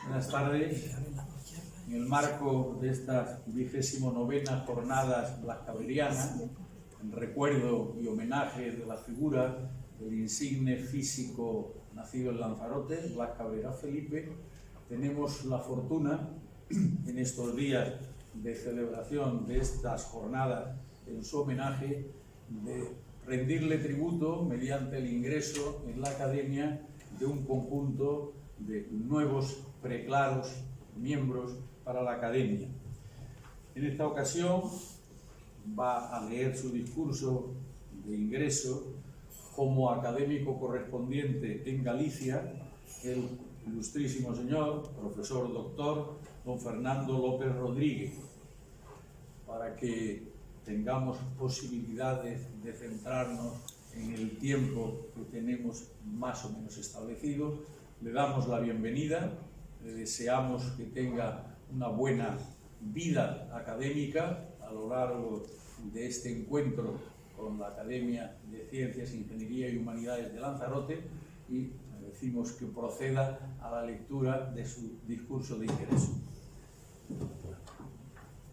Buenas tardes. En el marco de estas 29ª jornadas blascaverianas, en recuerdo y homenaje de la figura del insigne físico nacido en Lanzarote, Blas Cabrera Felipe, tenemos la fortuna en estos días de celebración de estas jornadas en su homenaje de rendirle tributo mediante el ingreso en la Academia de un conjunto de nuevos preclaros miembros para la Academia. En esta ocasión va a leer su discurso de ingreso como académico correspondiente en Galicia el ilustrísimo señor, profesor doctor, don Fernando López Rodríguez, para que tengamos posibilidades de centrarnos en el tiempo que tenemos más o menos establecido. Le damos la bienvenida, le deseamos que tenga una buena vida académica a lo largo de este encuentro con la Academia de Ciencias, Ingeniería y Humanidades de Lanzarote y le decimos que proceda a la lectura de su discurso de ingreso.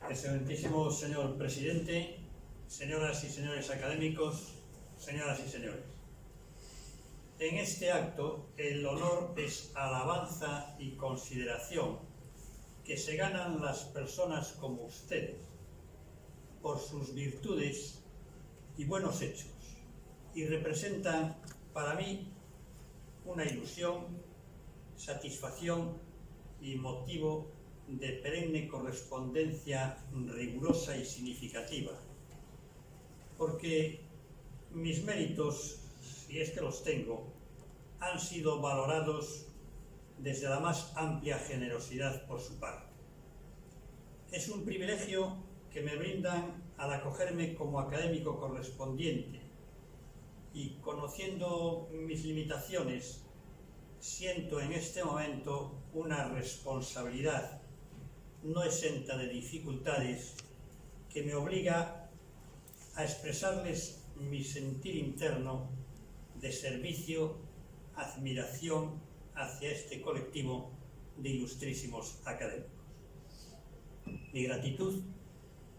Excelentísimo señor presidente, señoras y señores académicos, señoras y señores. En este acto, el honor es alabanza y consideración que se ganan las personas como ustedes por sus virtudes y buenos hechos, y representan para mí una ilusión, satisfacción y motivo de perenne correspondencia rigurosa y significativa, porque mis méritos, si es que los tengo, han sido valorados desde la más amplia generosidad por su parte. Es un privilegio que me brindan al acogerme como académico correspondiente y, conociendo mis limitaciones, siento en este momento una responsabilidad no exenta de dificultades que me obliga a expresarles mi sentir interno de servicio, admiración hacia este colectivo de ilustrísimos académicos. Mi gratitud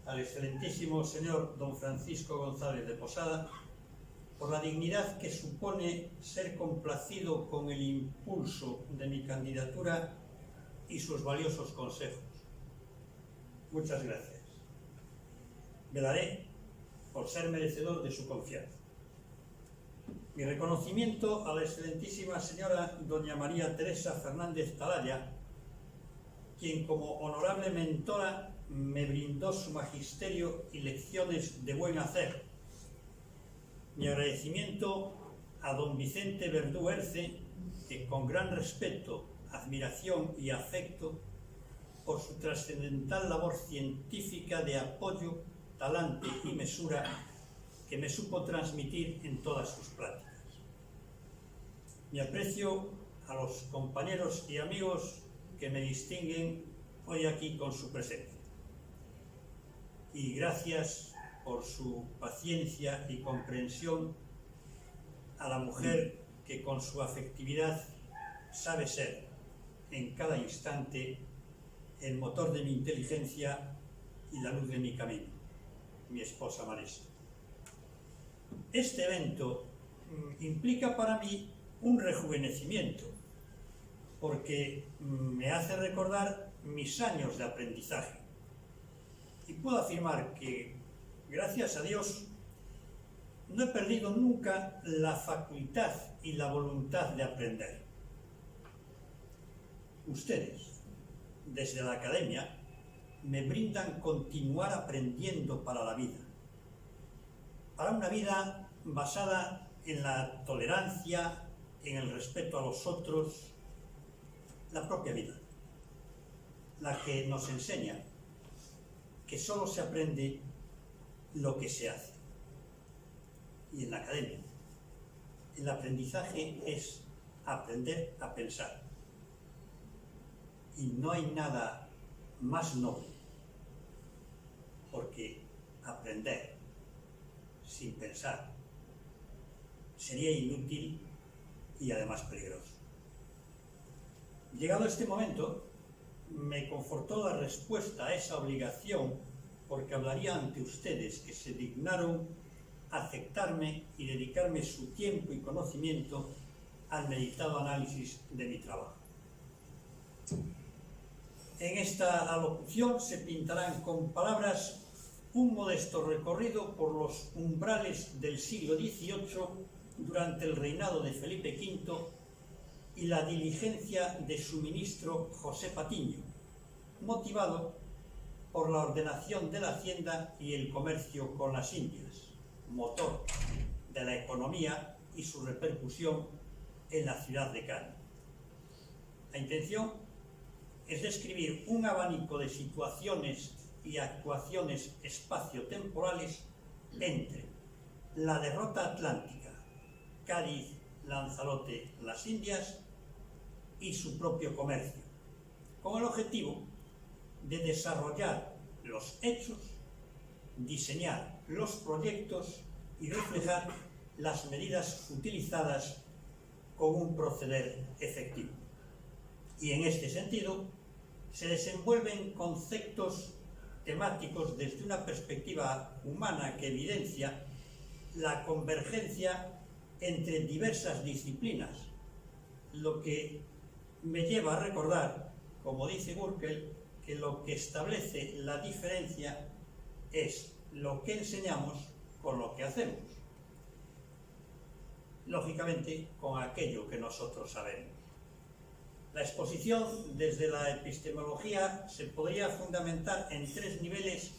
al excelentísimo señor don Francisco González de Posada por la dignidad que supone ser complacido con el impulso de mi candidatura y sus valiosos consejos. Muchas gracias. Velaré por ser merecedor de su confianza. Mi reconocimiento a la excelentísima señora doña María Teresa Fernández Talaya, quien como honorable mentora me brindó su magisterio y lecciones de buen hacer. Mi agradecimiento a don Vicente Verdú Erce, que con gran respeto, admiración y afecto, por su trascendental labor científica de apoyo, talante y mesura que me supo transmitir en todas sus pláticas. Mi aprecio a los compañeros y amigos que me distinguen hoy aquí con su presencia. Y gracias por su paciencia y comprensión a la mujer que con su afectividad sabe ser en cada instante el motor de mi inteligencia y la luz de mi camino, mi esposa Marisa. Este evento implica para mí un rejuvenecimiento, porque me hace recordar mis años de aprendizaje. Y puedo afirmar que, gracias a Dios, no he perdido nunca la facultad y la voluntad de aprender. Ustedes, desde la Academia, me brindan continuar aprendiendo para la vida. Para una vida basada en la tolerancia, en el respeto a los otros, la propia vida, la que nos enseña que solo se aprende lo que se hace. Y en la Academia, el aprendizaje es aprender a pensar. Y no hay nada más noble, porque aprender sin pensar sería inútil y además peligroso. Llegado este momento, me confortó la respuesta a esa obligación, porque hablaría ante ustedes que se dignaron aceptarme y dedicarme su tiempo y conocimiento al meditado análisis de mi trabajo. En esta alocución se pintarán con palabras un modesto recorrido por los umbrales del siglo XVIII durante el reinado de Felipe V y la diligencia de su ministro José Patiño, motivado por la ordenación de la hacienda y el comercio con las Indias, motor de la economía y su repercusión en la ciudad de Cádiz. La intención es describir un abanico de situaciones y actuaciones espaciotemporales entre la derrota atlántica, Cádiz, Lanzarote, las Indias, y su propio comercio, con el objetivo de desarrollar los hechos, diseñar los proyectos y reflejar las medidas utilizadas con un proceder efectivo. Y en este sentido se desenvuelven conceptos temáticos desde una perspectiva humana que evidencia la convergencia entre diversas disciplinas, lo que me lleva a recordar, como dice Gürkel, que lo que establece la diferencia es lo que enseñamos con lo que hacemos, lógicamente con aquello que nosotros sabemos. La exposición desde la epistemología se podría fundamentar en tres niveles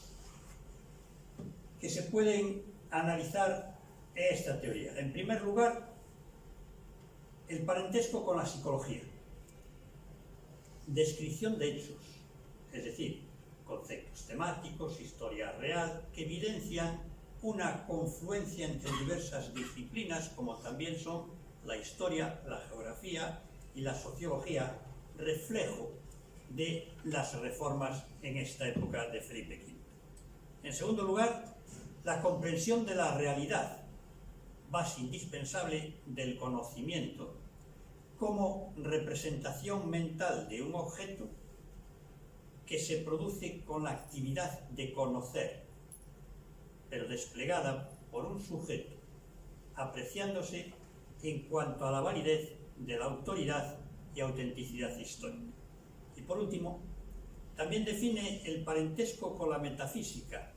que se pueden analizar en esta teoría. En primer lugar, el parentesco con la psicología, descripción de hechos, es decir, conceptos temáticos, historia real, que evidencian una confluencia entre diversas disciplinas, como también son la historia, la geografía y la sociología, reflejo de las reformas en esta época de Felipe V. En segundo lugar, la comprensión de la realidad, base indispensable del conocimiento, como representación mental de un objeto que se produce con la actividad de conocer, pero desplegada por un sujeto, apreciándose en cuanto a la validez de la autoridad y autenticidad histórica. Y por último, también define el parentesco con la metafísica,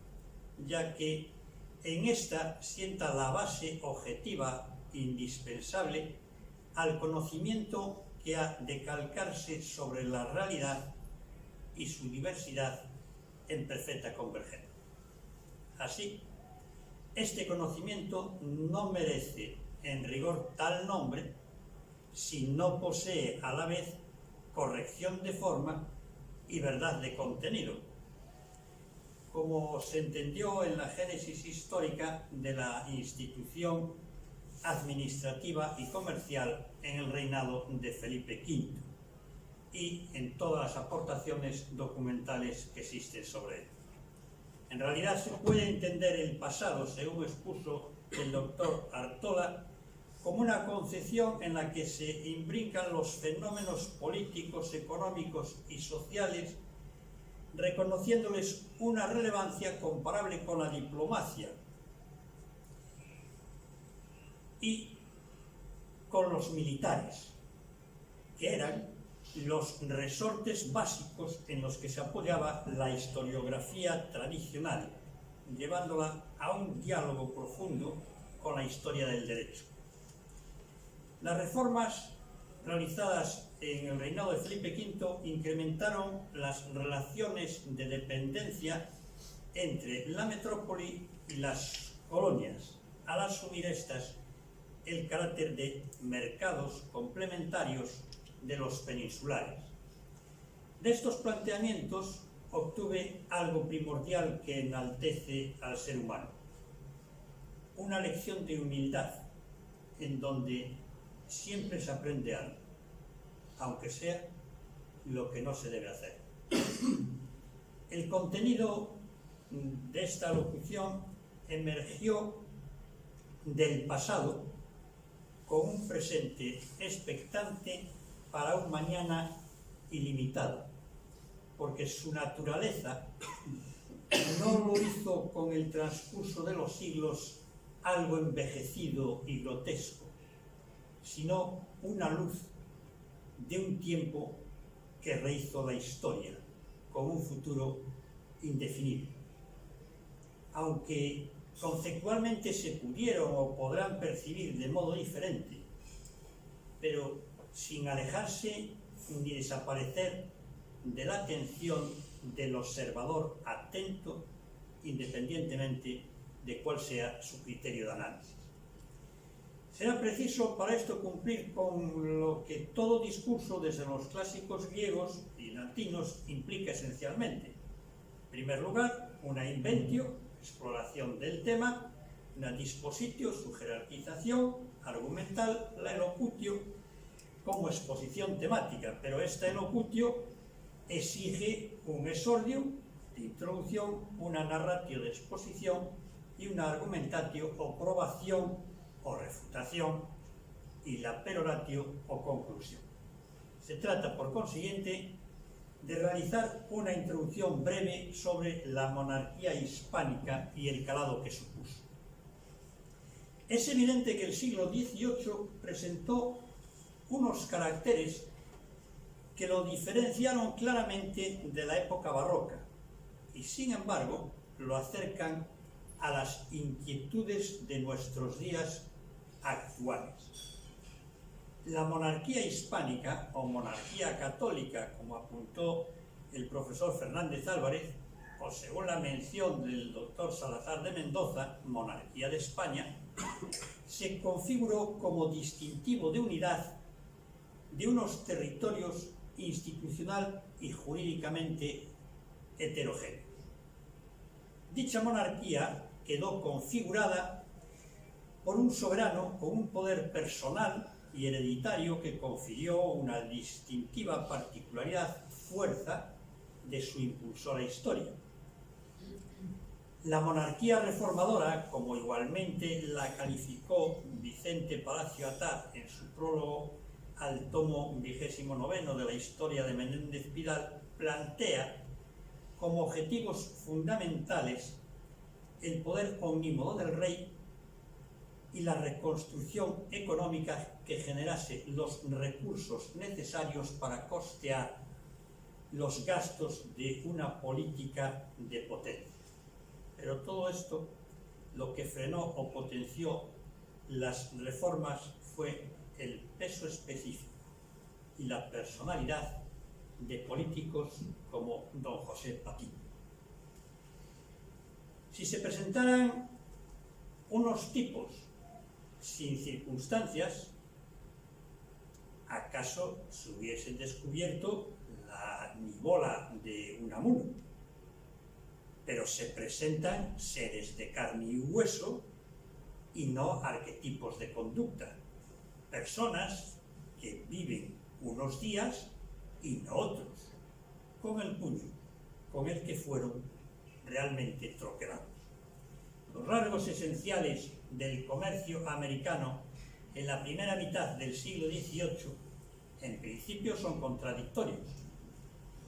ya que en esta sienta la base objetiva indispensable al conocimiento que ha de calcarse sobre la realidad y su diversidad en perfecta convergencia. Así, este conocimiento no merece en rigor tal nombre si no posee a la vez corrección de forma y verdad de contenido, como se entendió en la génesis histórica de la institución administrativa y comercial en el reinado de Felipe V y en todas las aportaciones documentales que existen sobre él. En realidad se puede entender el pasado, según expuso el doctor Artola, como una concepción en la que se imbrican los fenómenos políticos, económicos y sociales, reconociéndoles una relevancia comparable con la diplomacia y con los militares, que eran los resortes básicos en los que se apoyaba la historiografía tradicional, llevándola a un diálogo profundo con la historia del derecho. Las reformas realizadas en el reinado de Felipe V incrementaron las relaciones de dependencia entre la metrópoli y las colonias, al asumir estas el carácter de mercados complementarios de los peninsulares. De estos planteamientos obtuve algo primordial que enaltece al ser humano: una lección de humildad, en donde siempre se aprende algo, aunque sea lo que no se debe hacer. El contenido de esta locución emergió del pasado con un presente expectante para un mañana ilimitado, porque su naturaleza no lo hizo con el transcurso de los siglos algo envejecido y grotesco, sino una luz de un tiempo que rehizo la historia con un futuro indefinible. Aunque conceptualmente se pudieron o podrán percibir de modo diferente, pero sin alejarse ni desaparecer de la atención del observador atento, independientemente de cuál sea su criterio de análisis. Será preciso para esto cumplir con lo que todo discurso desde los clásicos griegos y latinos implica esencialmente. En primer lugar, una inventio, exploración del tema, una dispositio, su jerarquización argumental, la elocutio como exposición temática, pero esta elocutio exige un exordio de introducción, una narratio de exposición y una argumentatio o probación o refutación y la peroratio o conclusión. Se trata, por consiguiente, de realizar una introducción breve sobre la monarquía hispánica y el calado que supuso. Es evidente que el siglo XVIII presentó unos caracteres que lo diferenciaron claramente de la época barroca y, sin embargo, lo acercan a las inquietudes de nuestros días actuales. La monarquía hispánica, o monarquía católica, como apuntó el profesor Fernández Álvarez, o según la mención del doctor Salazar de Mendoza, monarquía de España, se configuró como distintivo de unidad de unos territorios institucional y jurídicamente heterogéneos. Dicha monarquía quedó configurada por un soberano con un poder personal y hereditario que confirió una distintiva particularidad, fuerza de su impulsora historia. La monarquía reformadora, como igualmente la calificó Vicente Palacio Atá en su prólogo al tomo 29 de la historia de Menéndez Pidal, plantea como objetivos fundamentales el poder omnímodo del rey y la reconstrucción económica que generase los recursos necesarios para costear los gastos de una política de potencia. Pero todo esto, lo que frenó o potenció las reformas fue el peso específico y la personalidad de políticos como don José Patiño. Si se presentaran unos tipos sin circunstancias, ¿acaso se hubiese descubierto la nivola de Unamuno? Pero se presentan seres de carne y hueso y no arquetipos de conducta, personas que viven unos días y no otros, con el puño con el que fueron realmente troquelados. Los rasgos esenciales del comercio americano en la primera mitad del siglo XVIII en principio son contradictorios.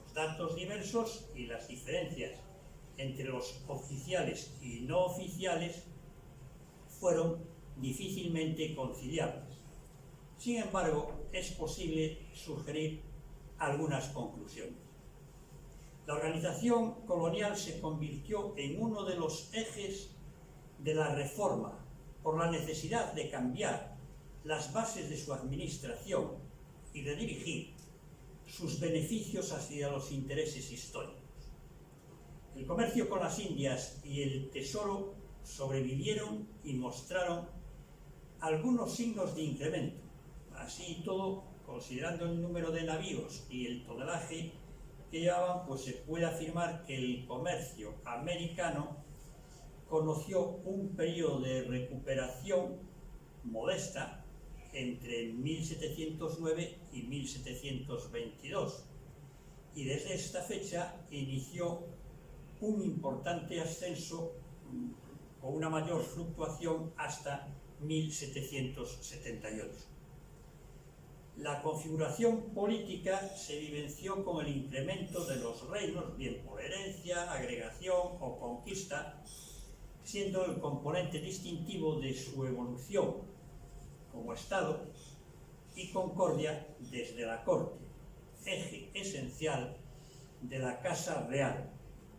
Los datos diversos y las diferencias entre los oficiales y no oficiales fueron difícilmente conciliables. Sin embargo, es posible sugerir algunas conclusiones. La organización colonial se convirtió en uno de los ejes de la reforma por la necesidad de cambiar las bases de su administración y de dirigir sus beneficios hacia los intereses históricos. El comercio con las Indias y el tesoro sobrevivieron y mostraron algunos signos de incremento. Así y todo, considerando el número de navíos y el tonelaje que llevaban, pues se puede afirmar que el comercio americano conoció un periodo de recuperación modesta entre 1709 y 1722, y desde esta fecha inició un importante ascenso con una mayor fluctuación hasta 1778. La configuración política se vivenció con el incremento de los reinos, bien por herencia, agregación o conquista, siendo el componente distintivo de su evolución como Estado y concordia desde la corte, eje esencial de la Casa Real,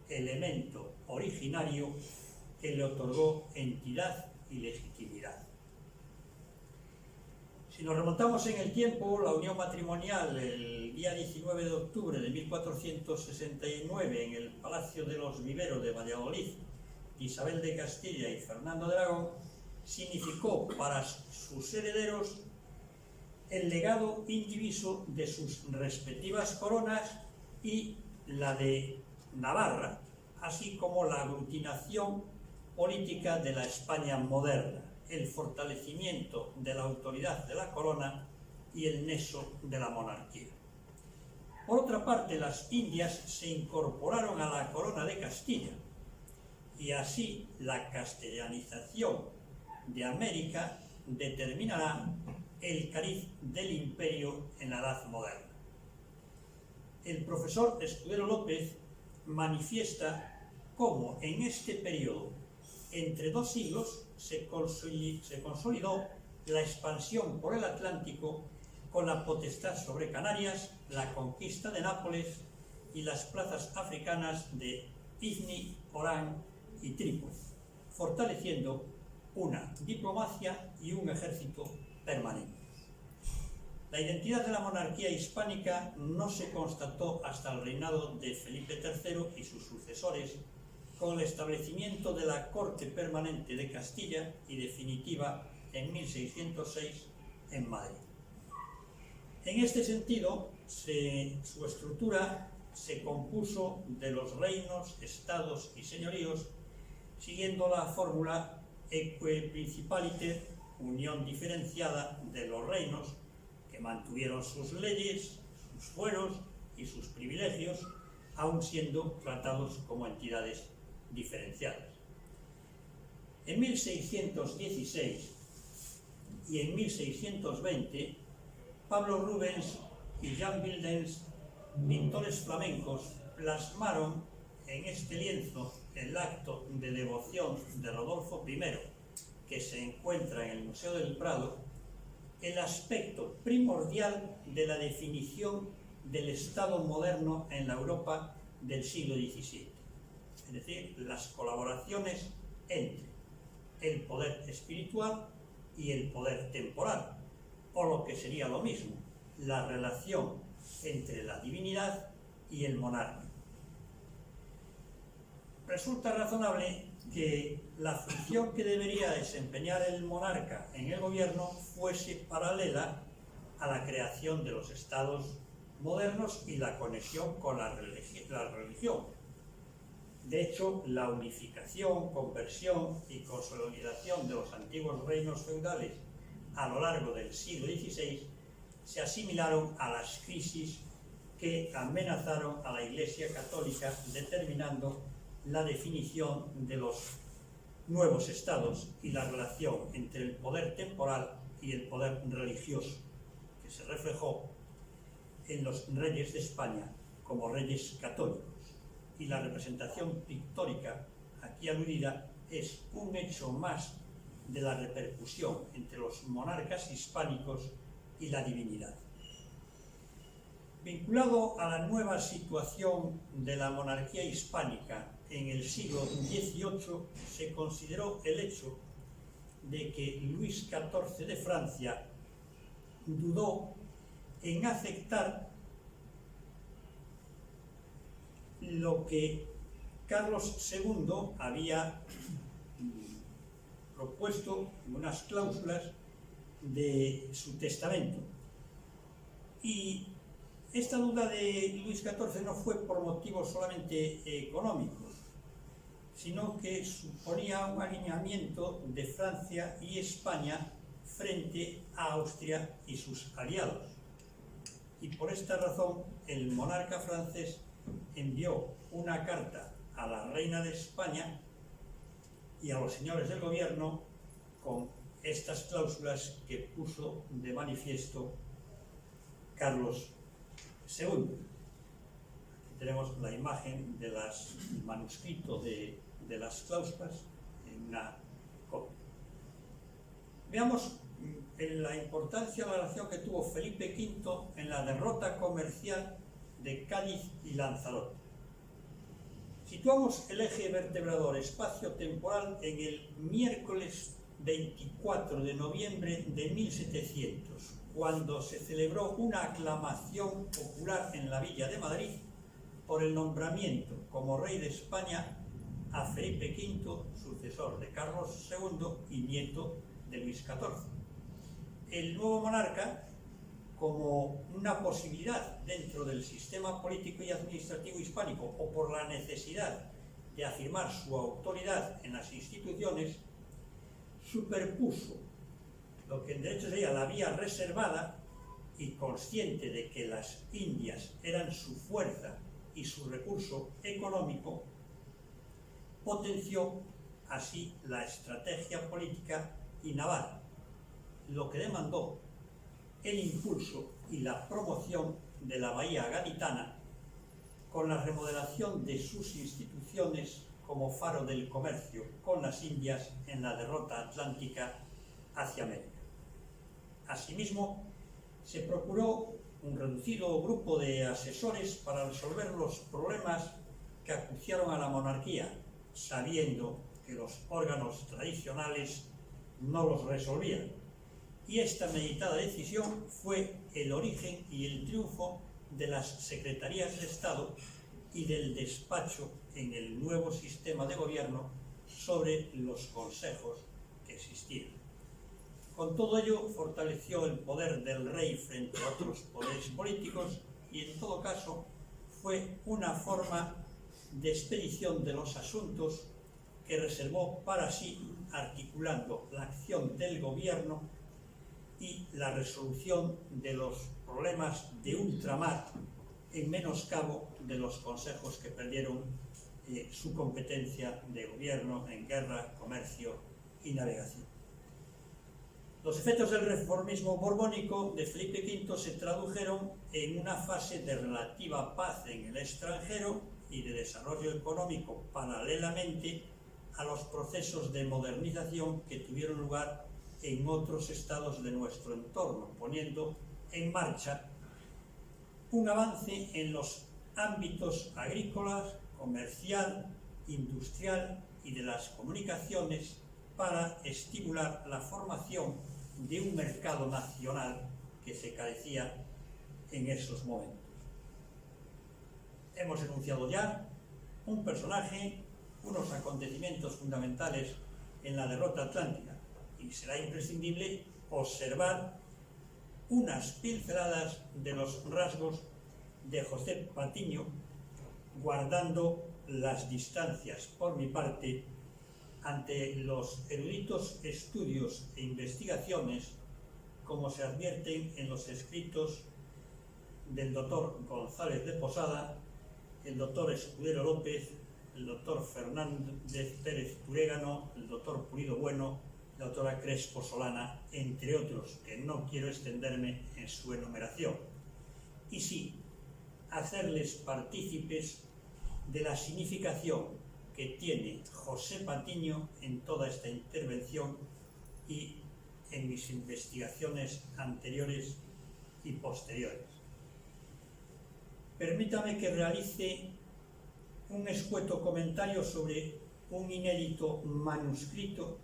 elemento originario que le otorgó entidad y legitimidad. Si nos remontamos en el tiempo, la unión matrimonial el día 19 de octubre de 1469 en el Palacio de los Viveros de Valladolid, Isabel de Castilla y Fernando de Aragón, significó para sus herederos el legado indiviso de sus respectivas coronas y la de Navarra, así como la aglutinación política de la España moderna, el fortalecimiento de la autoridad de la corona y el nexo de la monarquía. Por otra parte, las Indias se incorporaron a la corona de Castilla y así la castellanización de América determinará el cariz del imperio en la Edad Moderna. El profesor Escudero López manifiesta cómo en este periodo, entre 2 siglos, se consolidó la expansión por el Atlántico con la potestad sobre Canarias, la conquista de Nápoles y las plazas africanas de Ifni, Orán y Trípoli, fortaleciendo una diplomacia y un ejército permanentes. La identidad de la monarquía hispánica no se constató hasta el reinado de Felipe III y sus sucesores, con el establecimiento de la Corte Permanente de Castilla y definitiva en 1606 en Madrid. En este sentido, su estructura se compuso de los reinos, estados y señoríos, siguiendo la fórmula Eque Principaliter, unión diferenciada de los reinos, que mantuvieron sus leyes, sus fueros y sus privilegios, aun siendo tratados como entidades diferenciadas. En 1616 y en 1620, Pablo Rubens y Jan Wilders, pintores flamencos, plasmaron en este lienzo el acto de devoción de Rodolfo I, que se encuentra en el Museo del Prado, el aspecto primordial de la definición del Estado moderno en la Europa del siglo XVII. Es decir, las colaboraciones entre el poder espiritual y el poder temporal, o lo que sería lo mismo, la relación entre la divinidad y el monarca. Resulta razonable que la función que debería desempeñar el monarca en el gobierno fuese paralela a la creación de los estados modernos y la conexión con la religión. De hecho, la unificación, conversión y consolidación de los antiguos reinos feudales a lo largo del siglo XVI se asimilaron a las crisis que amenazaron a la Iglesia Católica, determinando la definición de los nuevos estados y la relación entre el poder temporal y el poder religioso, que se reflejó en los reyes de España como reyes católicos. Y la representación pictórica aquí aludida es un hecho más de la repercusión entre los monarcas hispánicos y la divinidad. Vinculado a la nueva situación de la monarquía hispánica en el siglo XVIII, se consideró el hecho de que Luis XIV de Francia dudó en aceptar lo que Carlos II había propuesto en unas cláusulas de su testamento. Y esta duda de Luis XIV no fue por motivos solamente económicos, sino que suponía un alineamiento de Francia y España frente a Austria y sus aliados. Y por esta razón el monarca francés envió una carta a la reina de España y a los señores del gobierno con estas cláusulas que puso de manifiesto Carlos II. Aquí tenemos la imagen del manuscrito de las clauspas en una copia. Veamos la importancia de la relación que tuvo Felipe V en la derrota comercial de Cádiz y Lanzarote. Situamos el eje vertebrador espacio-temporal en el miércoles 24 de noviembre de 1700, cuando se celebró una aclamación popular en la Villa de Madrid por el nombramiento como rey de España a Felipe V, sucesor de Carlos II y nieto de Luis XIV. El nuevo monarca, como una posibilidad dentro del sistema político y administrativo hispánico o por la necesidad de afirmar su autoridad en las instituciones, superpuso lo que en derecho sería la vía reservada y consciente de que las Indias eran su fuerza y su recurso económico, potenció así la estrategia política y naval, lo que demandó el impulso y la promoción de la bahía gaditana con la remodelación de sus instituciones como faro del comercio con las Indias en la derrota atlántica hacia América. Asimismo, se procuró un reducido grupo de asesores para resolver los problemas que acuciaron a la monarquía, sabiendo que los órganos tradicionales no los resolvían. Y esta meditada decisión fue el origen y el triunfo de las secretarías de Estado y del despacho en el nuevo sistema de gobierno sobre los consejos que existían. Con todo ello, fortaleció el poder del rey frente a otros poderes políticos y, en todo caso, fue una forma de expedición de los asuntos que reservó para sí, articulando la acción del gobierno y la resolución de los problemas de ultramar en menoscabo de los consejos que perdieron su competencia de gobierno en guerra, comercio y navegación. Los efectos del reformismo borbónico de Felipe V se tradujeron en una fase de relativa paz en el extranjero y de desarrollo económico paralelamente a los procesos de modernización que tuvieron lugar en otros estados de nuestro entorno, poniendo en marcha un avance en los ámbitos agrícolas, comercial, industrial y de las comunicaciones para estimular la formación de un mercado nacional que se carecía en esos momentos. Hemos enunciado ya un personaje, unos acontecimientos fundamentales en la derrota atlántica, y será imprescindible observar unas pinceladas de los rasgos de José Patiño, guardando las distancias por mi parte ante los eruditos estudios e investigaciones como se advierten en los escritos del doctor González de Posada, el doctor Escudero López, el doctor Fernández Pérez Turégano, el doctor Pulido Bueno, la doctora Crespo Solana, entre otros, que no quiero extenderme en su enumeración. Y sí, hacerles partícipes de la significación que tiene José Patiño en toda esta intervención y en mis investigaciones anteriores y posteriores. Permítame que realice un escueto comentario sobre un inédito manuscrito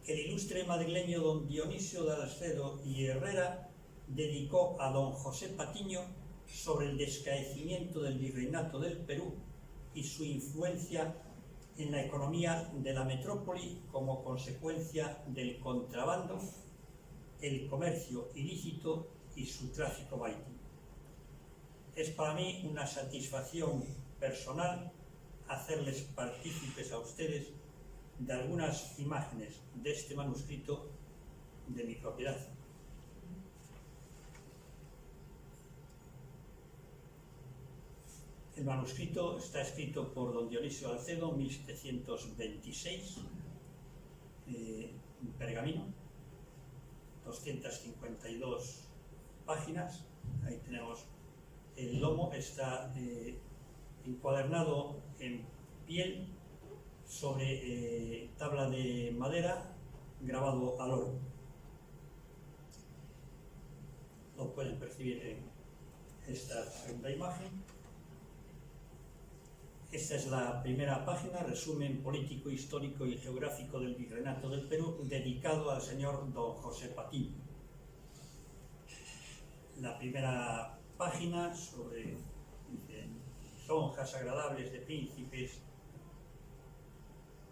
que el ilustre madrileño don Dionisio de Alcedo y Herrera dedicó a don José Patiño sobre el descaecimiento del virreinato del Perú y su influencia en la economía de la metrópoli como consecuencia del contrabando, el comercio ilícito y su tráfico marítimo. Es para mí una satisfacción personal hacerles partícipes a ustedes de algunas imágenes de este manuscrito de mi propiedad. El manuscrito está escrito por don Dionisio Alcedo, 1726, en pergamino, 252 páginas, Ahí tenemos el lomo, está encuadernado en piel sobre tabla de madera, grabado al oro. Lo pueden percibir en esta segunda imagen. Esta es la primera página, resumen político, histórico y geográfico del Virreinato del Perú, dedicado al señor don José Patiño. La primera página sobre lisonjas agradables de príncipes,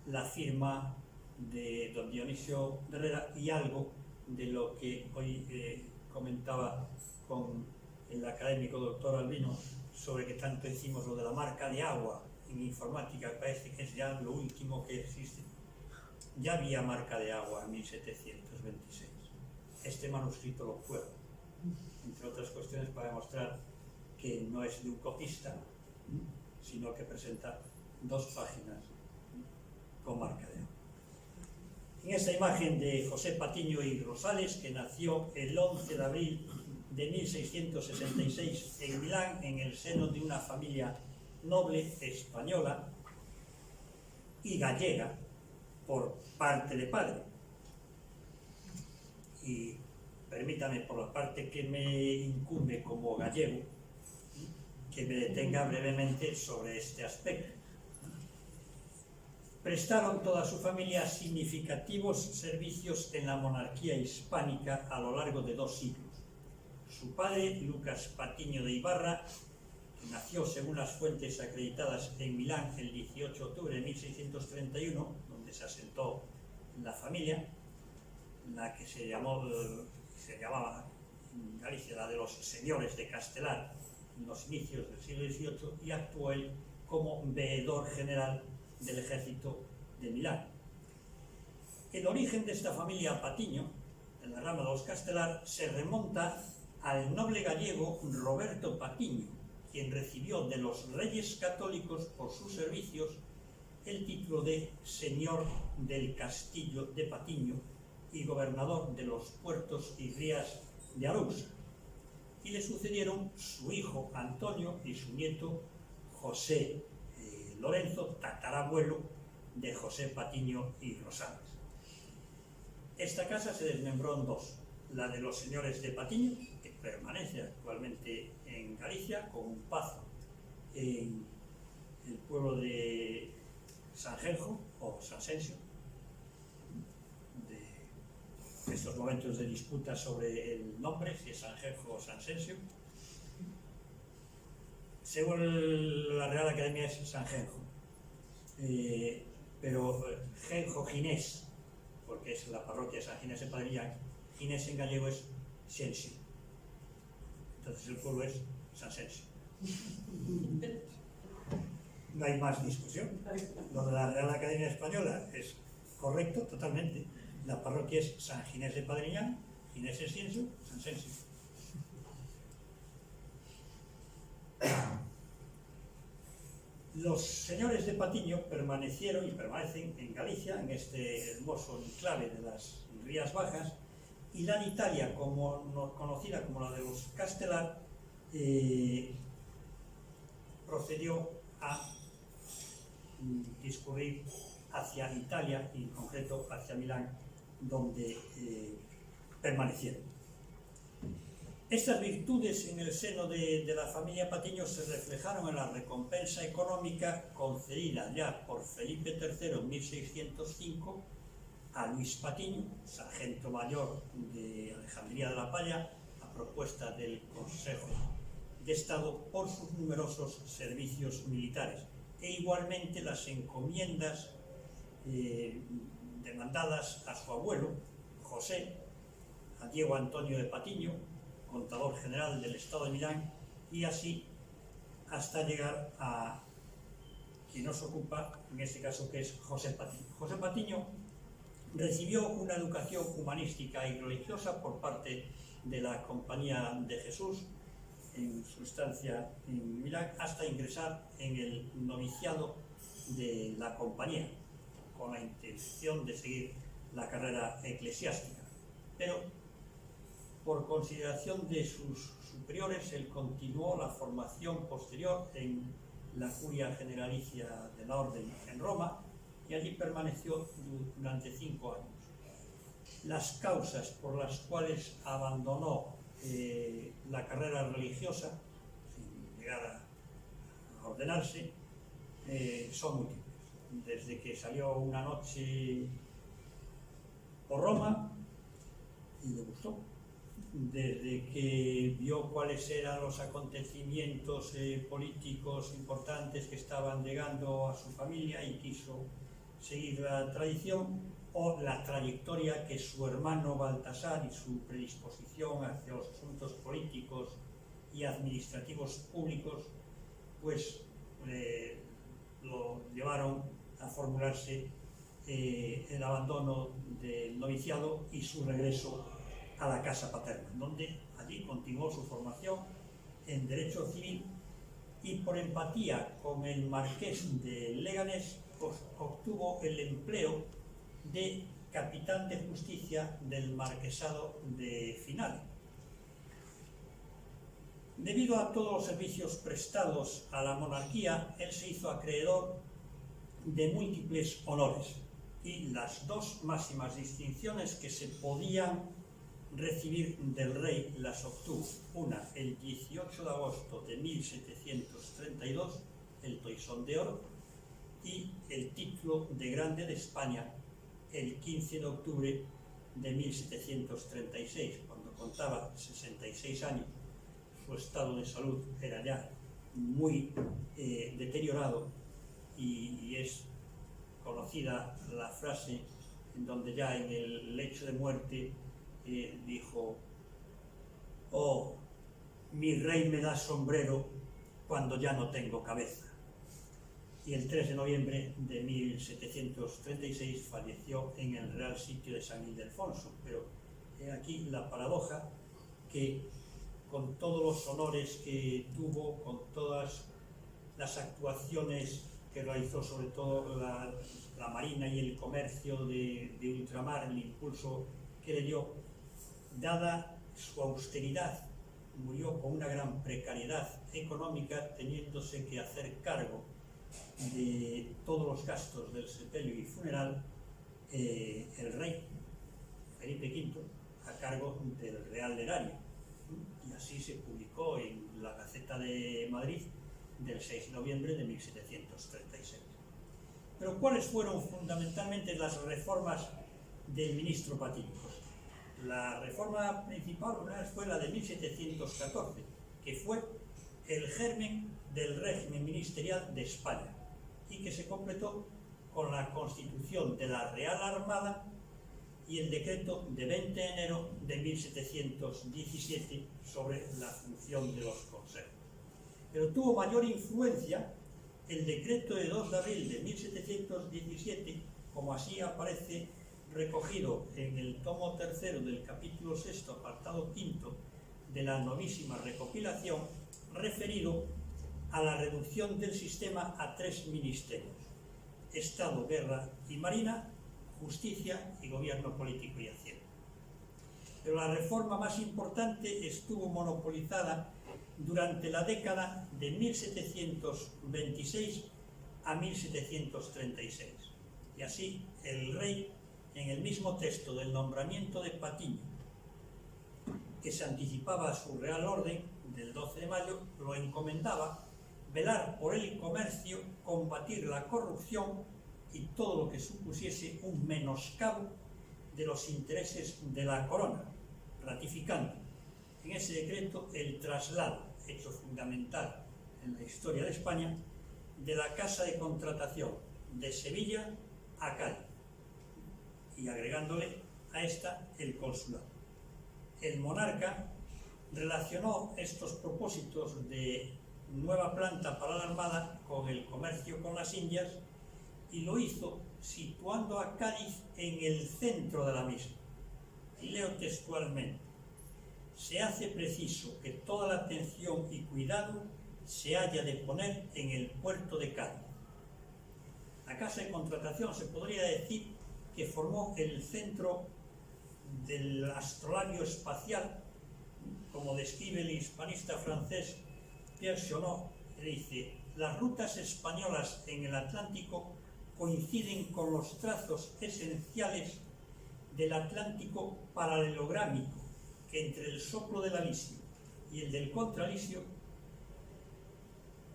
la firma de don Dionisio de Herrera y algo de lo que hoy comentaba con el académico doctor Albino sobre que tanto decimos lo de la marca de agua en informática, parece que es ya lo último que existe. Ya había marca de agua en 1726. Este manuscrito lo prueba, entre otras cuestiones para demostrar que no es de un copista, sino que presenta 2 páginas con marca de agua. En esta imagen de José Patiño y Rosales, que nació el 11 de abril de 1666 en Milán, en el seno de una familia noble española y gallega por parte de padre. Y permítame, por la parte que me incumbe como gallego, que me detenga brevemente sobre este aspecto. Prestaron toda su familia significativos servicios en la monarquía hispánica a lo largo de 2 siglos. Su padre, Lucas Patiño de Ibarra, que nació según las fuentes acreditadas en Milán el 18 de octubre de 1631, donde se asentó la familia, la que se llamaba en Galicia la de los señores de Castelar en los inicios del siglo XVIII, y actuó él como veedor general del ejército de Milán. El origen de esta familia Patiño, en la rama de los Castelar, se remonta al noble gallego Roberto Patiño, quien recibió de los reyes católicos por sus servicios el título de señor del castillo de Patiño y gobernador de los puertos y rías de Arousa, y le sucedieron su hijo Antonio y su nieto José Lorenzo, tatarabuelo de José Patiño y Rosales. Esta casa se desmembró en 2, la de los señores de Patiño, que permanece actualmente en Galicia, con un pazo en el pueblo de Sanjenjo o Sanxenxo, de estos momentos de disputa sobre el nombre, si es Sanjenjo o Sanxenxo. Según la Real Academia es Sanjenjo, pero Genjo Ginés, porque es la parroquia de San Ginés de Padrillán, Ginés en gallego es Xenxo, entonces el pueblo es Sanxenxo. No hay más discusión. Lo de la Real Academia Española es correcto totalmente. La parroquia es San Ginés de Padrillán, Ginés es Xenxo, Sanxenxo. Los señores de Patiño permanecieron y permanecen en Galicia, en este hermoso enclave de las Rías Bajas, y la de Italia, conocida como la de los Castelar, procedió a discurrir hacia Italia, y en concreto hacia Milán, donde permanecieron. Estas virtudes en el seno de la familia Patiño se reflejaron en la recompensa económica concedida ya por Felipe III en 1605 a Luis Patiño, sargento mayor de Alejandría de la Palla, a propuesta del Consejo de Estado, por sus numerosos servicios militares, e igualmente las encomiendas demandadas a su abuelo, José, a Diego Antonio de Patiño, contador general del Estado de Milán, y así hasta llegar a quien nos ocupa, en este caso, que es José Patiño. José Patiño recibió una educación humanística y religiosa por parte de la Compañía de Jesús en su estancia en Milán, hasta ingresar en el noviciado de la Compañía, con la intención de seguir la carrera eclesiástica. Pero por consideración de sus superiores, él continuó la formación posterior en la Curia Generalicia de la Orden en Roma y allí permaneció durante 5 años. Las causas por las cuales abandonó la carrera religiosa, sin llegar a ordenarse, son múltiples. Desde que salió una noche por Roma y le gustó, desde que vio cuáles eran los acontecimientos políticos importantes que estaban llegando a su familia y quiso seguir la tradición, o la trayectoria que su hermano Baltasar y su predisposición hacia los asuntos políticos y administrativos públicos pues lo llevaron a formularse el abandono del noviciado y su regreso a la casa paterna, donde allí continuó su formación en Derecho Civil y por empatía con el marqués de Leganés pues, obtuvo el empleo de capitán de justicia del marquesado de Finale. Debido a todos los servicios prestados a la monarquía, él se hizo acreedor de múltiples honores y las dos máximas distinciones que se podían recibir del rey las obtuvo. Una, el 18 de agosto de 1732, el Toisón de Oro, y el título de Grande de España el 15 de octubre de 1736, cuando contaba 66 años. Su estado de salud era ya muy deteriorado y es conocida la frase en donde ya en el lecho de muerte dijo: «Oh, mi rey me da sombrero cuando ya no tengo cabeza». Y el 3 de noviembre de 1736 falleció en el Real Sitio de San Ildefonso. Pero he aquí la paradoja, que con todos los honores que tuvo, con todas las actuaciones que realizó, sobre todo la marina y el comercio de ultramar, el impulso que le dio, dada su austeridad, murió con una gran precariedad económica, teniéndose que hacer cargo de todos los gastos del sepelio y funeral el rey Felipe V, a cargo del Real Erario. Y así se publicó en la Gaceta de Madrid del 6 de noviembre de 1736. Pero ¿cuáles fueron fundamentalmente las reformas del ministro Patiño? Pues la reforma principal fue la de 1714, que fue el germen del régimen ministerial de España y que se completó con la constitución de la Real Armada y el decreto de 20 de enero de 1717 sobre la función de los consejos. Pero tuvo mayor influencia el decreto de 2 de abril de 1717, como así aparece recogido en el tomo 3 del capítulo 6, apartado 5 de la novísima recopilación, referido a la reducción del sistema a 3 ministerios: Estado, Guerra y Marina, Justicia y Gobierno Político y Hacienda. Pero la reforma más importante estuvo monopolizada durante la década de 1726 a 1736. Y así el rey, en el mismo texto del nombramiento de Patiño, que se anticipaba a su Real Orden del 12 de mayo, lo encomendaba velar por el comercio, combatir la corrupción y todo lo que supusiese un menoscabo de los intereses de la corona, ratificando en ese decreto el traslado, hecho fundamental en la historia de España, de la Casa de Contratación de Sevilla a Cádiz, y agregándole a esta el consulado. El monarca relacionó estos propósitos de nueva planta para la Armada con el comercio con las Indias y lo hizo situando a Cádiz en el centro de la misma. Y leo textualmente: «Se hace preciso que toda la atención y cuidado se haya de poner en el puerto de Cádiz». La Casa de Contratación se podría decir que formó el centro del astrolabio espacial como describe el hispanista francés Pierre Chonot, que dice: las rutas españolas en el Atlántico coinciden con los trazos esenciales del Atlántico paralelográmico, que entre el soplo del alisio y el del contralisio,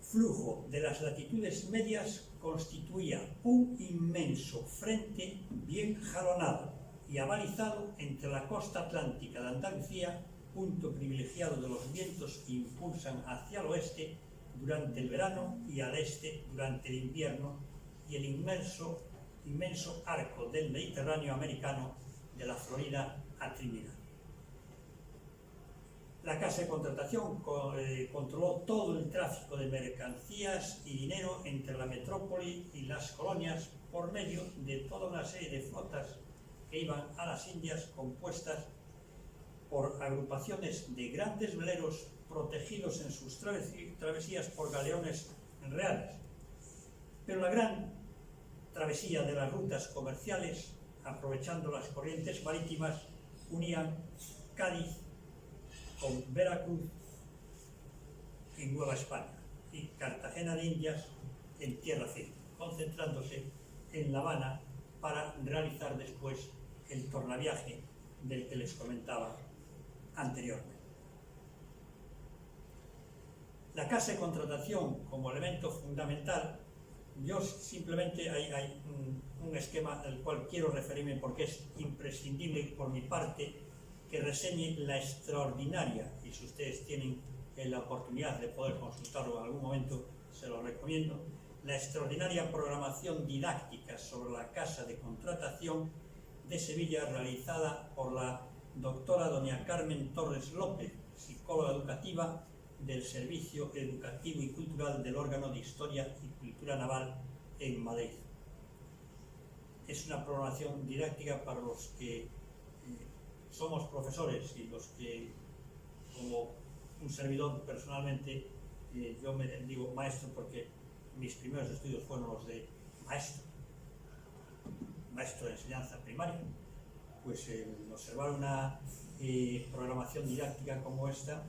flujo de las latitudes medias, constituía un inmenso frente bien jalonado y avalizado entre la costa atlántica de Andalucía, punto privilegiado de los vientos que impulsan hacia el oeste durante el verano y al este durante el invierno, y el inmenso arco del Mediterráneo americano de la Florida a Trinidad. La Casa de Contratación controló todo el tráfico de mercancías y dinero entre la metrópoli y las colonias por medio de toda una serie de flotas que iban a las Indias, compuestas por agrupaciones de grandes veleros protegidos en sus travesías por galeones reales. Pero la gran travesía de las rutas comerciales, aprovechando las corrientes marítimas, unían Cádiz con Veracruz en Nueva España y Cartagena de Indias en tierra firme, concentrándose en La Habana para realizar después el tornaviaje del que les comentaba anteriormente. La Casa de Contratación como elemento fundamental, yo simplemente hay un esquema al cual quiero referirme porque es imprescindible por mi parte que reseñe la extraordinaria, y si ustedes tienen la oportunidad de poder consultarlo en algún momento, se lo recomiendo, la extraordinaria programación didáctica sobre la Casa de Contratación de Sevilla, realizada por la doctora doña Carmen Torres López, psicóloga educativa del Servicio Educativo y Cultural del órgano de Historia y Cultura Naval en Madrid. Es una programación didáctica para los que somos profesores y los que, como un servidor personalmente, yo me digo maestro porque mis primeros estudios fueron los de maestro de enseñanza primaria, pues observar una programación didáctica como esta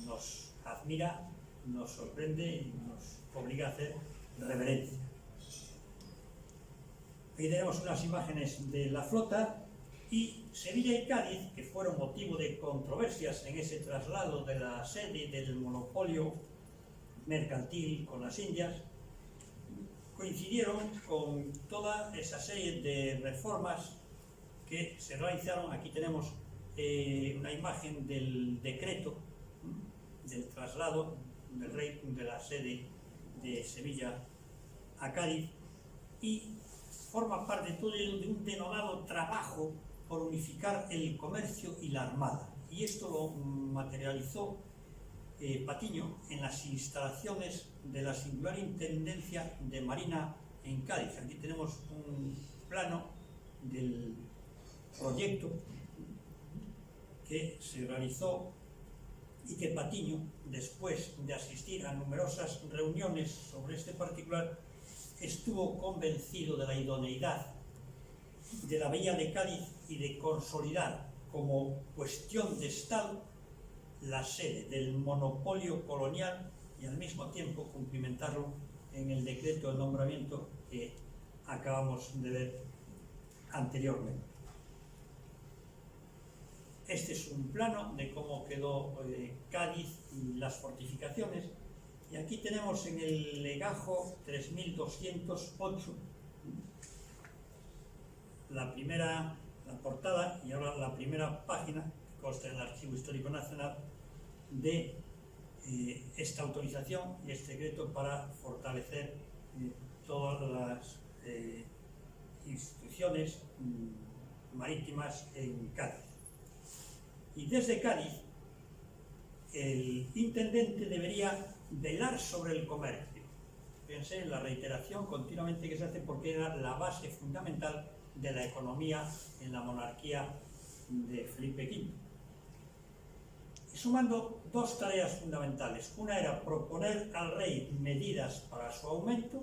nos admira, nos sorprende y nos obliga a hacer reverencia. Aquí tenemos unas imágenes de la flota, y Sevilla y Cádiz, que fueron motivo de controversias en ese traslado de la sede del monopolio mercantil con las Indias, coincidieron con toda esa serie de reformas que se realizaron. Aquí tenemos una imagen del decreto del traslado del rey de la sede de Sevilla a Cádiz, y forma parte de todo de un denodado trabajo por unificar el comercio y la armada, y esto lo materializó Patiño en las instalaciones de la singular Intendencia de Marina en Cádiz. Aquí tenemos un plano del proyecto que se realizó y que Patiño, después de asistir a numerosas reuniones sobre este particular, estuvo convencido de la idoneidad de la bahía de Cádiz y de consolidar como cuestión de Estado la sede del monopolio colonial y al mismo tiempo cumplimentarlo en el decreto de nombramiento que acabamos de ver anteriormente. Este es un plano de cómo quedó Cádiz y las fortificaciones, y aquí tenemos en el legajo 3208 la portada y ahora la primera página, que consta en el Archivo Histórico Nacional, de esta autorización y este decreto para fortalecer todas las instituciones marítimas en Cádiz. Y desde Cádiz, el intendente debería velar sobre el comercio. Fíjense en la reiteración continuamente que se hace, porque era la base fundamental de la economía en la monarquía de Felipe V. Y sumando dos tareas fundamentales. Una era proponer al rey medidas para su aumento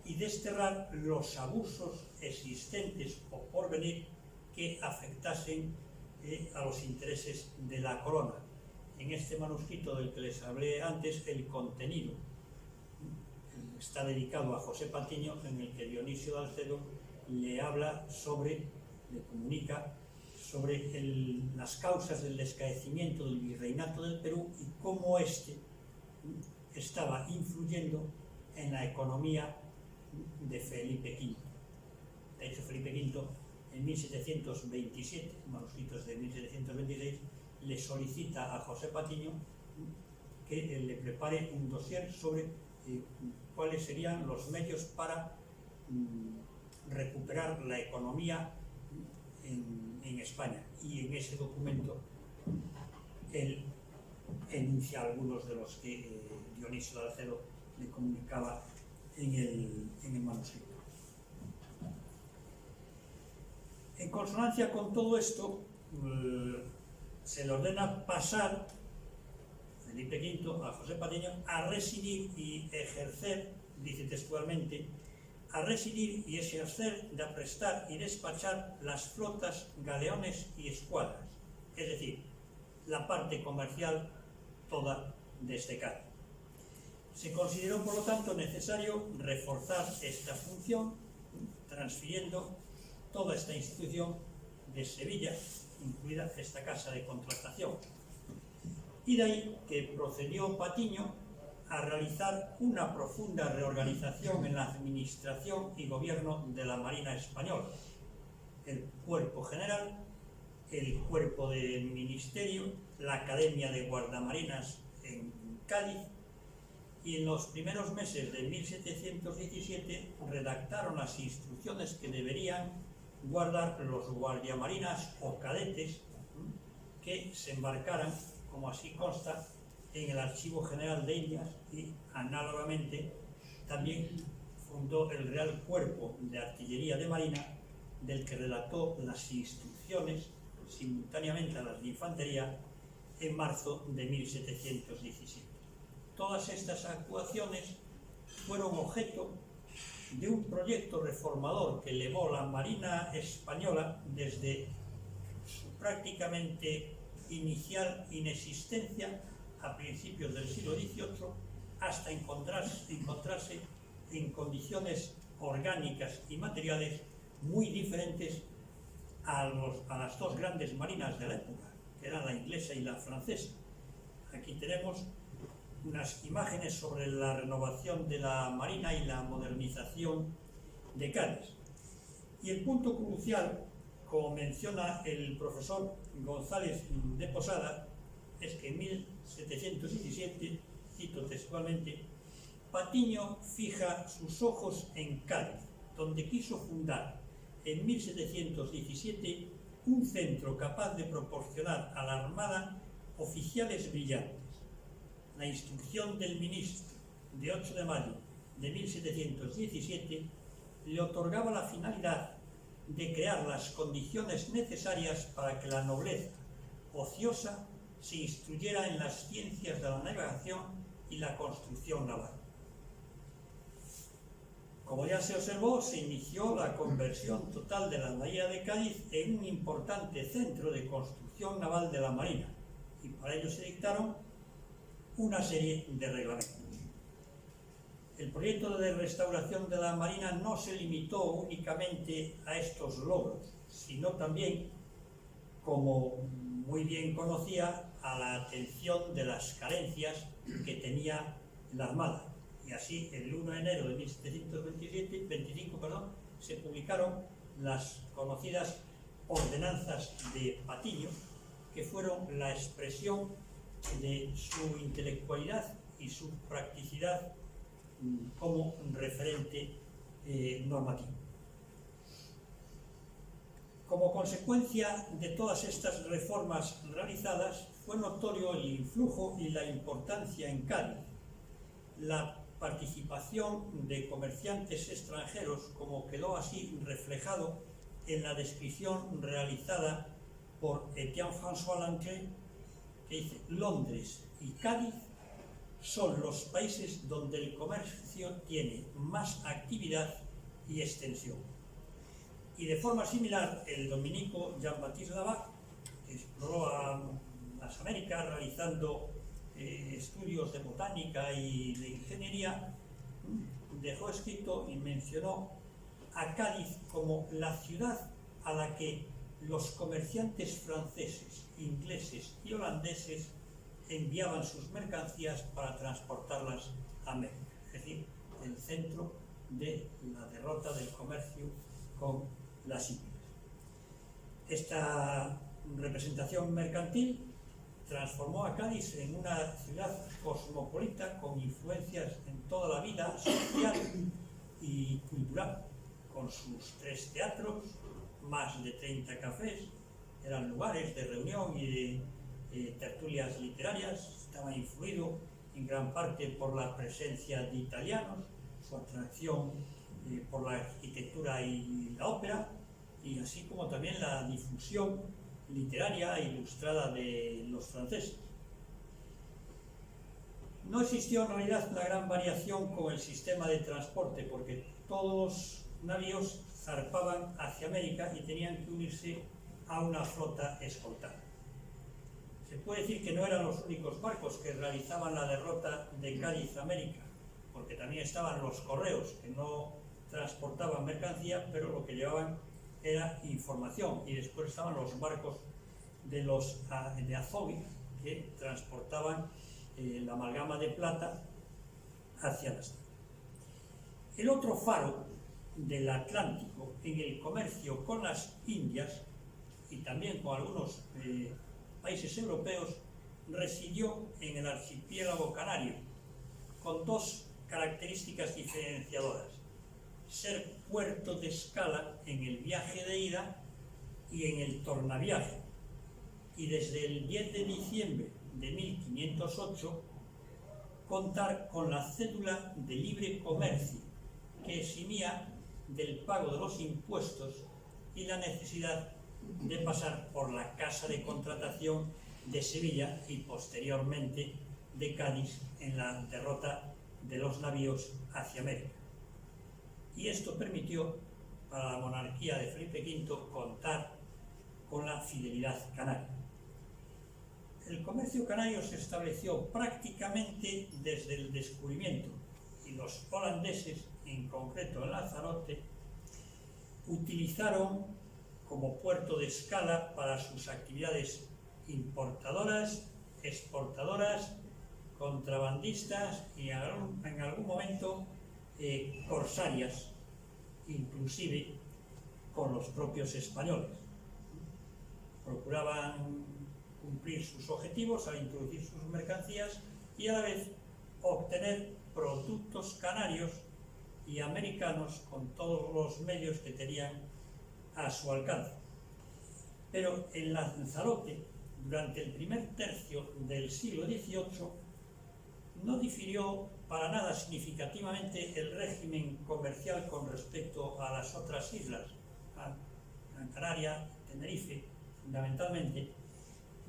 y desterrar los abusos existentes o por venir que afectasen a los intereses de la corona. en este manuscrito del que les hablé antes el contenido. Está dedicado a José Patiño, en el que Dionisio de Alcedo le comunica sobre las causas del descaecimiento del virreinato del Perú y cómo éste estaba influyendo en la economía de Felipe V. De hecho, Felipe V, en 1727, manuscritos de 1726, le solicita a José Patiño que le prepare un dossier sobre cuáles serían los medios para recuperar la economía en España. Y en ese documento él enuncia algunos de los que Dionisio de Alcedo le comunicaba en el manuscrito. En consonancia con todo esto, se le ordena pasar Felipe V a José Patiño a residir y ejercer, dice textualmente, a residir y ejercer de aprestar y despachar las flotas, galeones y escuadras, es decir, la parte comercial toda desde Cádiz. Se consideró, por lo tanto, necesario reforzar esta función, transfiriendo toda esta institución de Sevilla, incluida esta casa de contratación. Y de ahí que procedió Patiño a realizar una profunda reorganización en la administración y gobierno de la Marina Española. El Cuerpo General, el Cuerpo de Ministerio, la Academia de Guardamarinas en Cádiz, y en los primeros meses de 1717 redactaron las instrucciones que deberían guardar los guardiamarinas o cadetes que se embarcaran, como así consta, en el Archivo General de Indias, y análogamente también fundó el Real Cuerpo de Artillería de Marina, del que redactó las instrucciones simultáneamente a las de Infantería en marzo de 1717. Todas estas actuaciones fueron objeto de un proyecto reformador que elevó la Marina Española desde su prácticamente inicial inexistencia a principios del siglo XVIII hasta encontrarse en condiciones orgánicas y materiales muy diferentes a las dos grandes marinas de la época, que eran la inglesa y la francesa. Aquí tenemos unas imágenes sobre la renovación de la Marina y la modernización de Cádiz. Y el punto crucial, como menciona el profesor González de Posada, es que en 1717, cito textualmente, Patiño fija sus ojos en Cádiz, donde quiso fundar en 1717 un centro capaz de proporcionar a la Armada oficiales brillantes. La instrucción del ministro de 8 de mayo de 1717 le otorgaba la finalidad de crear las condiciones necesarias para que la nobleza ociosa se instruyera en las ciencias de la navegación y la construcción naval. Como ya se observó, se inició la conversión total de la bahía de Cádiz en un importante centro de construcción naval de la Marina, y para ello se dictaron una serie de reglamentos. El proyecto de restauración de la Marina no se limitó únicamente a estos logros, sino también, como muy bien conocía, a la atención de las carencias que tenía la Armada. Y así, el 1 de enero de 1725, se publicaron las conocidas ordenanzas de Patiño, que fueron la expresión de su intelectualidad y su practicidad como referente normativo. Como consecuencia de todas estas reformas realizadas, fue notorio el influjo y la importancia en Cádiz, la participación de comerciantes extranjeros, como quedó así reflejado en la descripción realizada por Etienne François Lancret, que dice: Londres y Cádiz son los países donde el comercio tiene más actividad y extensión. Y de forma similar, el dominico Jean-Baptiste Lavac, que exploró a las Américas, realizando estudios de botánica y de ingeniería, dejó escrito y mencionó a Cádiz como la ciudad a la que los comerciantes franceses, ingleses y holandeses enviaban sus mercancías para transportarlas a América, es decir, el centro de la derrota del comercio con las Indias. Esta representación mercantil transformó a Cádiz en una ciudad cosmopolita con influencias en toda la vida social y cultural, con sus 3 teatros, más de 30 cafés, eran lugares de reunión y de tertulias literarias. Estaba influido en gran parte por la presencia de italianos, su atracción por la arquitectura y la ópera, y así como también la difusión literaria e ilustrada de los franceses. No existió en realidad una gran variación con el sistema de transporte, porque todos los navíos zarpaban hacia América y tenían que unirse a una flota escoltada. Se puede decir que no eran los únicos barcos que realizaban la derrota de Cádiz a América, porque también estaban los correos, que no transportaban mercancía, pero lo que llevaban era información, y después estaban los barcos de Azogue, que transportaban la amalgama de plata hacia las Indias. El otro faro del Atlántico en el comercio con las Indias y también con algunos países europeos residió en el archipiélago canario, con 2 características diferenciadoras: ser puerto de escala en el viaje de ida y en el tornaviaje, y desde el 10 de diciembre de 1508 contar con la cédula de libre comercio, que eximía del pago de los impuestos y la necesidad de pasar por la Casa de Contratación de Sevilla y posteriormente de Cádiz en la derrota de los navíos hacia América. Y esto permitió para la monarquía de Felipe V contar con la fidelidad canaria. El comercio canario se estableció prácticamente desde el descubrimiento, y los holandeses, en concreto en Lanzarote, utilizaron como puerto de escala para sus actividades importadoras, exportadoras, contrabandistas y en algún momento corsarias, inclusive con los propios españoles. Procuraban cumplir sus objetivos al introducir sus mercancías y a la vez obtener productos canarios y americanos con todos los medios que tenían a su alcance. Pero en Lanzarote, durante el primer tercio del siglo XVIII, no difirió para nada significativamente el régimen comercial con respecto a las otras islas, a Gran Canaria, Tenerife, fundamentalmente,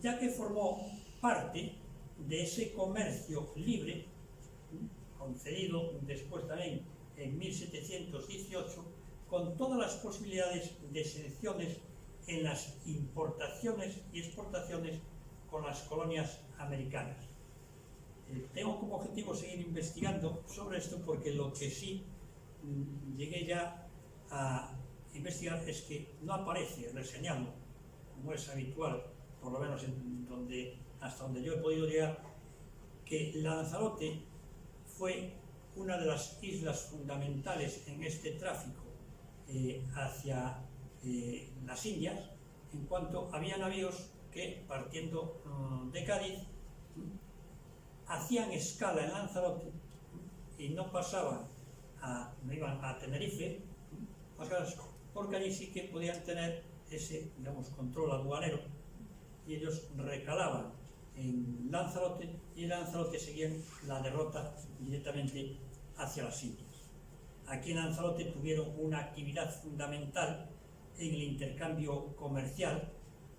ya que formó parte de ese comercio libre, concedido después también en 1718, con todas las posibilidades de exenciones en las importaciones y exportaciones con las colonias americanas. Tengo como objetivo seguir investigando sobre esto, porque lo que sí llegué ya a investigar es que no aparece reseñado, como es habitual, por lo menos hasta donde yo he podido llegar, que Lanzarote fue una de las islas fundamentales en este tráfico hacia las Indias, en cuanto había navíos que, partiendo de Cádiz, hacían escala en Lanzarote y no iban a Tenerife, porque allí sí que podían tener ese, control aduanero, y ellos recalaban en Lanzarote, y en Lanzarote seguían la derrota directamente hacia las Indias. Aquí en Lanzarote tuvieron una actividad fundamental en el intercambio comercial,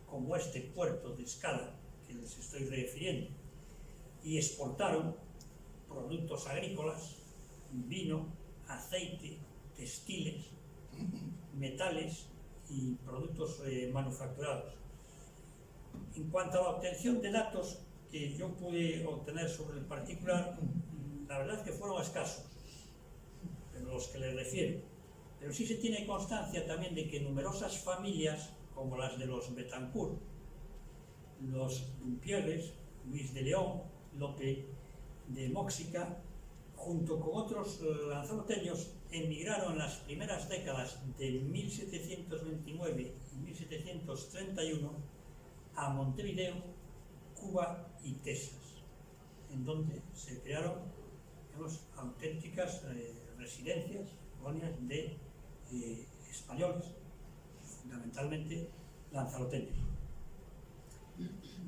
como este puerto de escala que les estoy refiriendo, y exportaron productos agrícolas, vino, aceite, textiles, metales y productos manufacturados. En cuanto a la obtención de datos que yo pude obtener sobre el particular, la verdad es que fueron escasos, pero los que les refiero. Pero sí se tiene constancia también de que numerosas familias, como las de los Betancourt, los Pierres, Luis de León, Lope de Móxica, junto con otros lanzaroteños, emigraron en las primeras décadas de 1729 y 1731 a Montevideo, Cuba y Texas, en donde se crearon, digamos, auténticas residencias, colonias de españoles, fundamentalmente lanzaroteños.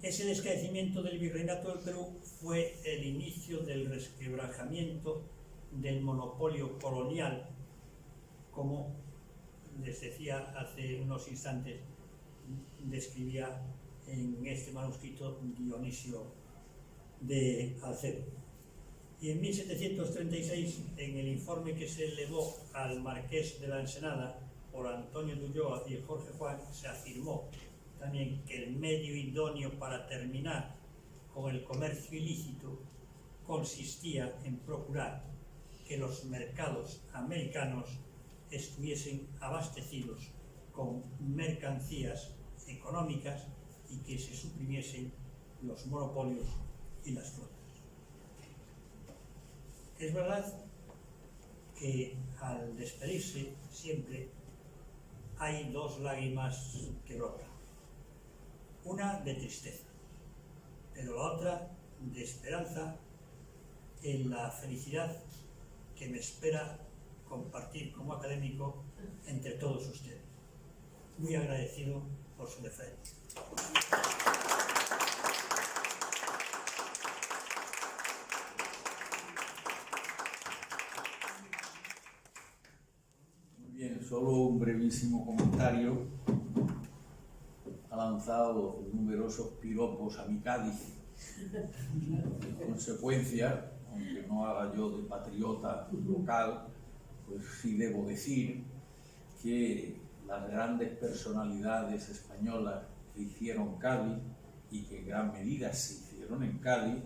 Ese descrecimiento del virreinato del Perú fue el inicio del resquebrajamiento del monopolio colonial, como les decía hace unos instantes, describía en este manuscrito Dionisio de Alcedo. Y en 1736, en el informe que se elevó al marqués de la Ensenada por Antonio de Ulloa y Jorge Juan, se afirmó también que el medio idóneo para terminar con el comercio ilícito consistía en procurar que los mercados americanos estuviesen abastecidos con mercancías económicas y que se suprimiesen los monopolios y las flotas. Es verdad que al despedirse siempre hay dos lágrimas que brotan. Una de tristeza, pero la otra de esperanza en la felicidad que me espera compartir como académico entre todos ustedes. Muy agradecido por su deferencia. Muy bien, solo un brevísimo comentario. Ha lanzado numerosos piropos a mi Cádiz. En consecuencia, aunque no haga yo de patriota local, pues sí debo decir que las grandes personalidades españolas que hicieron Cádiz y que en gran medida se hicieron en Cádiz,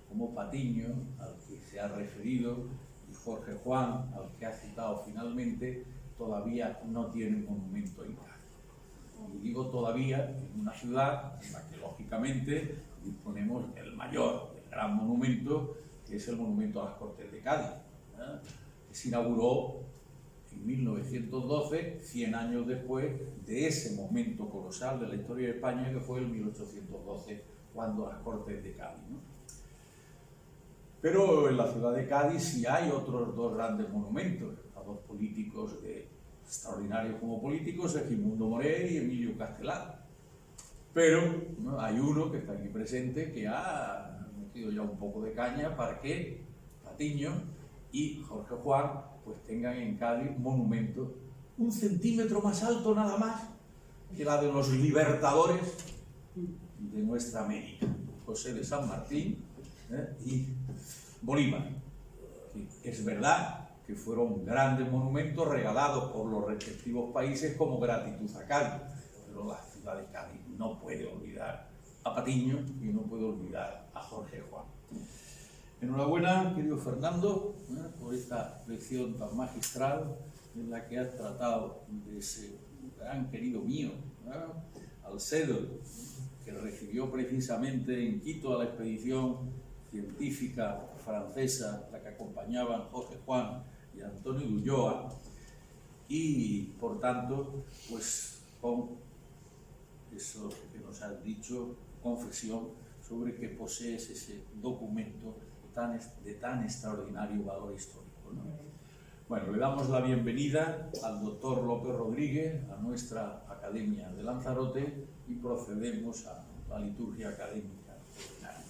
como Patiño, al que se ha referido, y Jorge Juan, al que ha citado finalmente, todavía no tienen monumento en Cádiz. Y digo todavía en una ciudad en la que lógicamente disponemos del mayor, del gran monumento, que es el monumento a las Cortes de Cádiz, que se inauguró en 1912, 100 años después de ese momento colosal de la historia de España, que fue el 1812, cuando las Cortes de Cádiz, ¿no? Pero en la ciudad de Cádiz sí hay otros dos grandes monumentos, a dos políticos extraordinarios como políticos, Segismundo Moret y Emilio Castelar. Pero ¿no? Hay uno que está aquí presente que ha metido ya un poco de caña para que Patiño y Jorge Juan pues tengan en Cádiz monumentos 1 centímetro más alto nada más que la de los libertadores de nuestra América, José de San Martín y Bolívar. Es verdad que fueron grandes monumentos regalados por los respectivos países como gratitud a Cádiz, pero la ciudad de Cádiz no puede olvidar a Patiño y no puede olvidar a Jorge Juan. Enhorabuena, querido Fernando, por esta lección tan magistral en la que has tratado de ese gran querido mío, Alcedo, que recibió precisamente en Quito a la expedición científica francesa, la que acompañaban Jorge Juan y Antonio de Ulloa, y por tanto, pues con eso que nos has dicho, confesión sobre que posees ese documento de tan extraordinario valor histórico, ¿no? Bueno, le damos la bienvenida al doctor López Rodríguez a nuestra Academia de Lanzarote y procedemos a la liturgia académica ordinaria.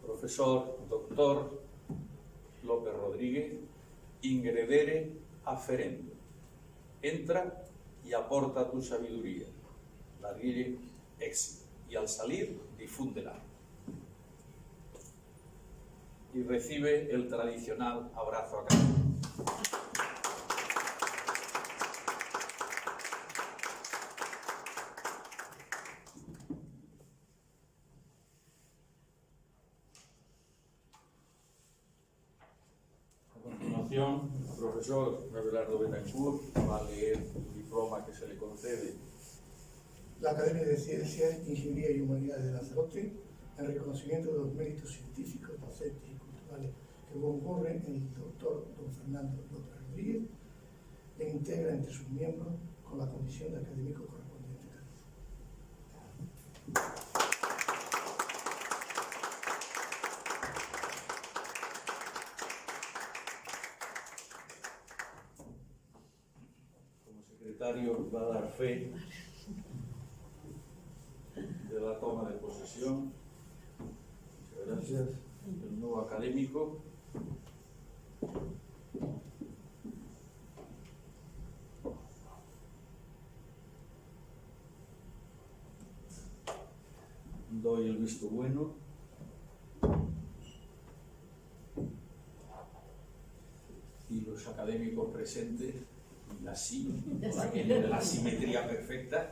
Profesor doctor López Rodríguez, ingredere aferendo. Entra y aporta tu sabiduría. Larguire éxito. Y al salir, difúndela. Y recibe el tradicional abrazo académico. El profesor Abelardo Betancourt va a leer el diploma que se le concede. La Academia de Ciencias, Ingeniería y Humanidades de Lanzarote, en reconocimiento de los méritos científicos, docentes y culturales que concurren en el doctor don Fernando López Rodríguez, e integra entre sus miembros con la comisión de académicos correspondiente. Secretario va a dar fe de la toma de posesión. Muchas gracias. El nuevo académico. Doy el visto bueno. Y los académicos presentes. La simetría perfecta.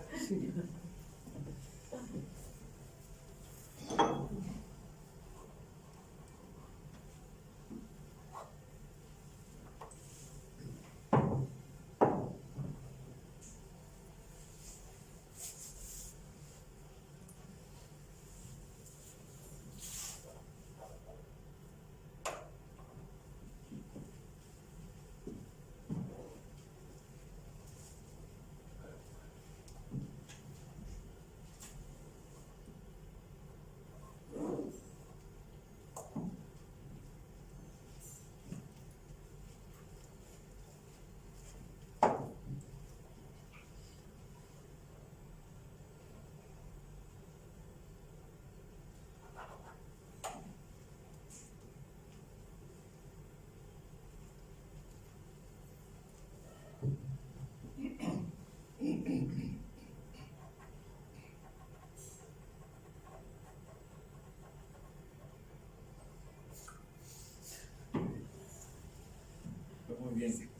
Muy bien.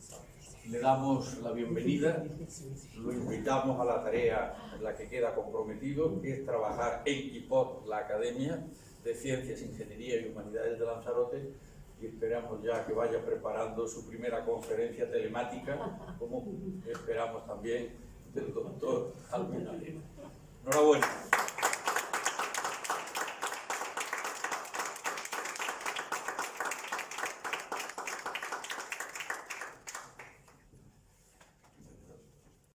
Le damos la bienvenida, lo invitamos a la tarea en la que queda comprometido, que es trabajar en IPOT, la Academia de Ciencias, Ingeniería y Humanidades de Lanzarote, y esperamos ya que vaya preparando su primera conferencia telemática, como esperamos también del doctor Almenara. Enhorabuena.